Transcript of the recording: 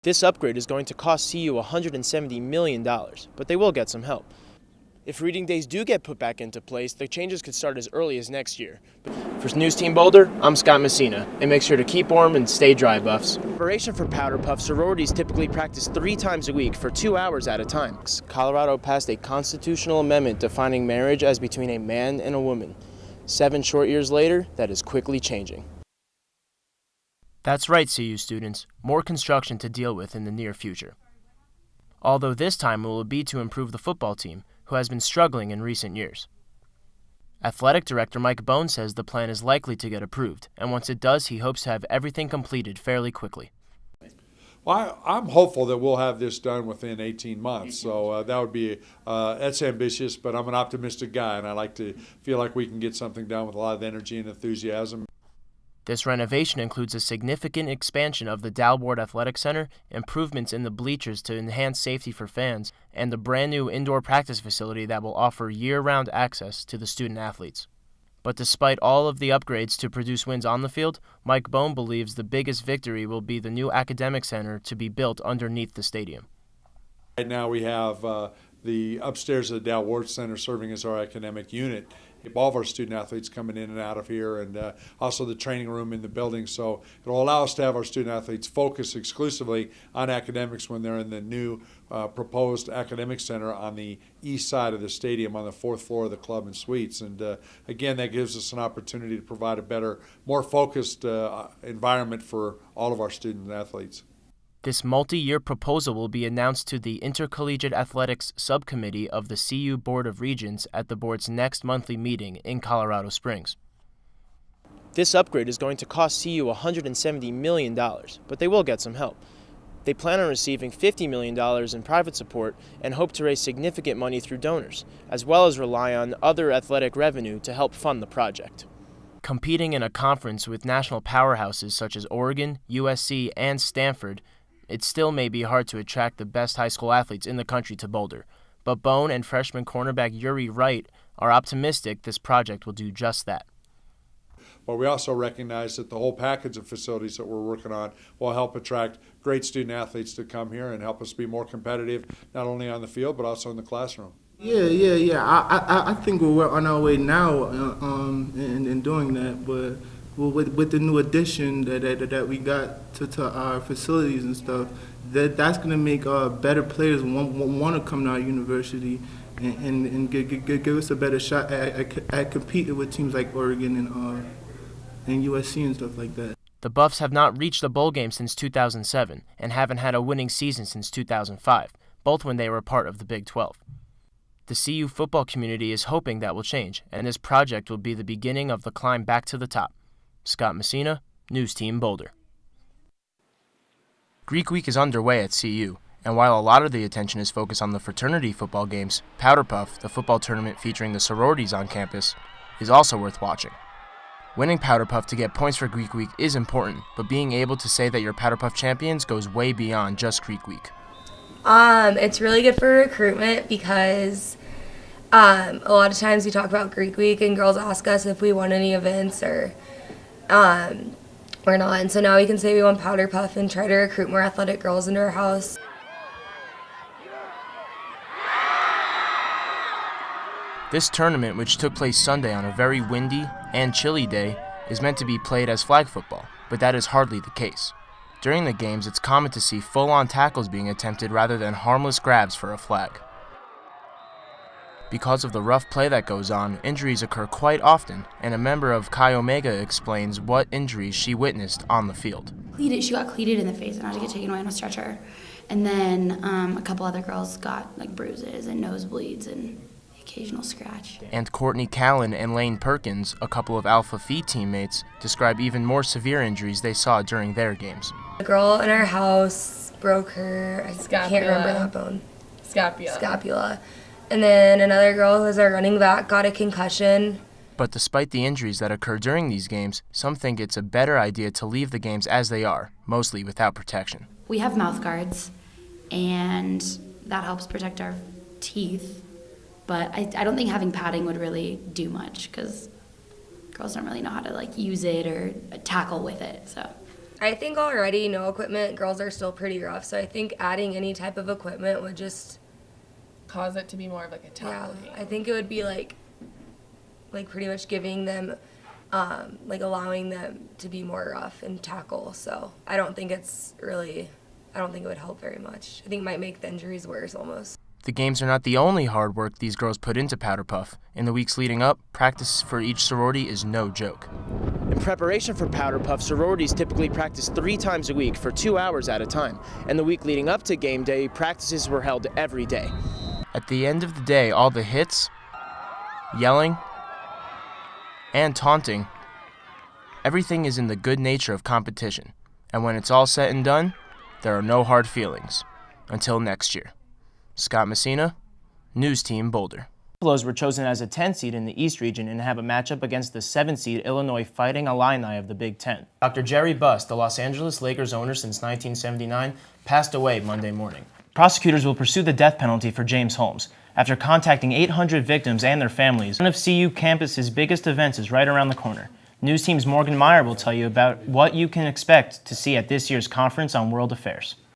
This upgrade is going to cost CU $170 million, but they will get some help. If reading days do get put back into place, the changes could start as early as next year. For News Team Boulder, I'm Scott Messina, and make sure to keep warm and stay dry, Buffs. Preparation for Powder Puff, sororities typically practice 3 times a week for 2 hours at a time. Colorado passed a constitutional amendment defining marriage as between a man and a woman. 7 short years later, that is quickly changing. That's right, CU students. More construction to deal with in the near future. Although this time it will be to improve the football team, who has been struggling in recent years. Athletic Director Mike Bone says the plan is likely to get approved, and once it does, he hopes to have everything completed fairly quickly. Well, I'm hopeful that we'll have this done within 18 months. So that would be, that's ambitious, but I'm an optimistic guy, and I like to feel like we can get something done with a lot of energy and enthusiasm. This renovation includes a significant expansion of the Dalward Athletic Center, improvements in the bleachers to enhance safety for fans, and a brand new indoor practice facility that will offer year-round access to the student athletes. But despite all of the upgrades to produce wins on the field, Mike Bone believes the biggest victory will be the new academic center to be built underneath the stadium. Right now we have the upstairs of the Dalward Center serving as our academic unit. All of our student athletes coming in and out of here, and also the training room in the building. So it'll allow us to have our student athletes focus exclusively on academics when they're in the new proposed academic center on the east side of the stadium on the 4th floor of the club and suites. And again, that gives us an opportunity to provide a better, more focused environment for all of our student athletes. This multi-year proposal will be announced to the Intercollegiate Athletics Subcommittee of the CU Board of Regents at the board's next monthly meeting in Colorado Springs. This upgrade is going to cost CU $170 million, but they will get some help. They plan on receiving $50 million in private support and hope to raise significant money through donors, as well as rely on other athletic revenue to help fund the project. Competing in a conference with national powerhouses such as Oregon, USC, and Stanford, it still may be hard to attract the best high school athletes in the country to Boulder, but Bone and freshman cornerback Yuri Wright are optimistic this project will do just that. But we also recognize that the whole package of facilities that we're working on will help attract great student athletes to come here and help us be more competitive, not only on the field, but also in the classroom. Yeah. I think we're on our way now in doing that, but with the new addition that we got to our facilities and stuff, that's going to make better players want to come to our university and give us a better shot at competing with teams like Oregon and USC and stuff like that. The Buffs have not reached a bowl game since 2007 and haven't had a winning season since 2005, both when they were part of the Big 12. The CU football community is hoping that will change, and this project will be the beginning of the climb back to the top. Scott Messina, News Team Boulder. Greek Week is underway at CU, and while a lot of the attention is focused on the fraternity football games, Powder Puff, the football tournament featuring the sororities on campus, is also worth watching. Winning Powder Puff to get points for Greek Week is important, but being able to say that you're Powder Puff champions goes way beyond just Greek Week. It's really good for recruitment because a lot of times we talk about Greek Week and girls ask us if we won any events or we're not, and so now we can say we won Powder Puff and try to recruit more athletic girls into our house. This tournament, which took place Sunday on a very windy and chilly day, is meant to be played as flag football, but that is hardly the case. During the games, it's common to see full-on tackles being attempted rather than harmless grabs for a flag. Because of the rough play that goes on, injuries occur quite often, and a member of Chi Omega explains what injuries she witnessed on the field. She got cleated in the face and had to get taken away on a stretcher. And then a couple other girls got bruises and nosebleeds and occasional scratch. And Courtney Callan and Lane Perkins, a couple of Alpha Phi teammates, describe even more severe injuries they saw during their games. A girl in our house broke her, I can't remember that bone. Scapula. And then another girl who was our running back got a concussion. But despite the injuries that occur during these games, some think it's a better idea to leave the games as they are, mostly without protection. We have mouth guards, and that helps protect our teeth. But I don't think having padding would really do much because girls don't really know how to use it or tackle with it. So I think already no equipment, girls are still pretty rough, so I think adding any type of equipment would just cause it to be more of like a tackle game. I think it would be like pretty much giving them, like allowing them to be more rough and tackle. So I don't think it would help very much. I think it might make the injuries worse almost. The games are not the only hard work these girls put into Powder Puff. In the weeks leading up, practice for each sorority is no joke. In preparation for Powder Puff, sororities typically practice 3 times a week for 2 hours at a time. And the week leading up to game day, practices were held every day. At the end of the day, all the hits, yelling, and taunting, everything is in the good nature of competition. And when it's all said and done, there are no hard feelings. Until next year. Scott Messina, News Team Boulder. Buffaloes were chosen as a 10 seed in the East region and have a matchup against the 7 seed Illinois Fighting Illini of the Big Ten. Dr. Jerry Buss, the Los Angeles Lakers owner since 1979, passed away Monday morning. Prosecutors will pursue the death penalty for James Holmes. After contacting 800 victims and their families, one of CU campus's biggest events is right around the corner. News Team's Morgan Meyer will tell you about what you can expect to see at this year's Conference on World Affairs.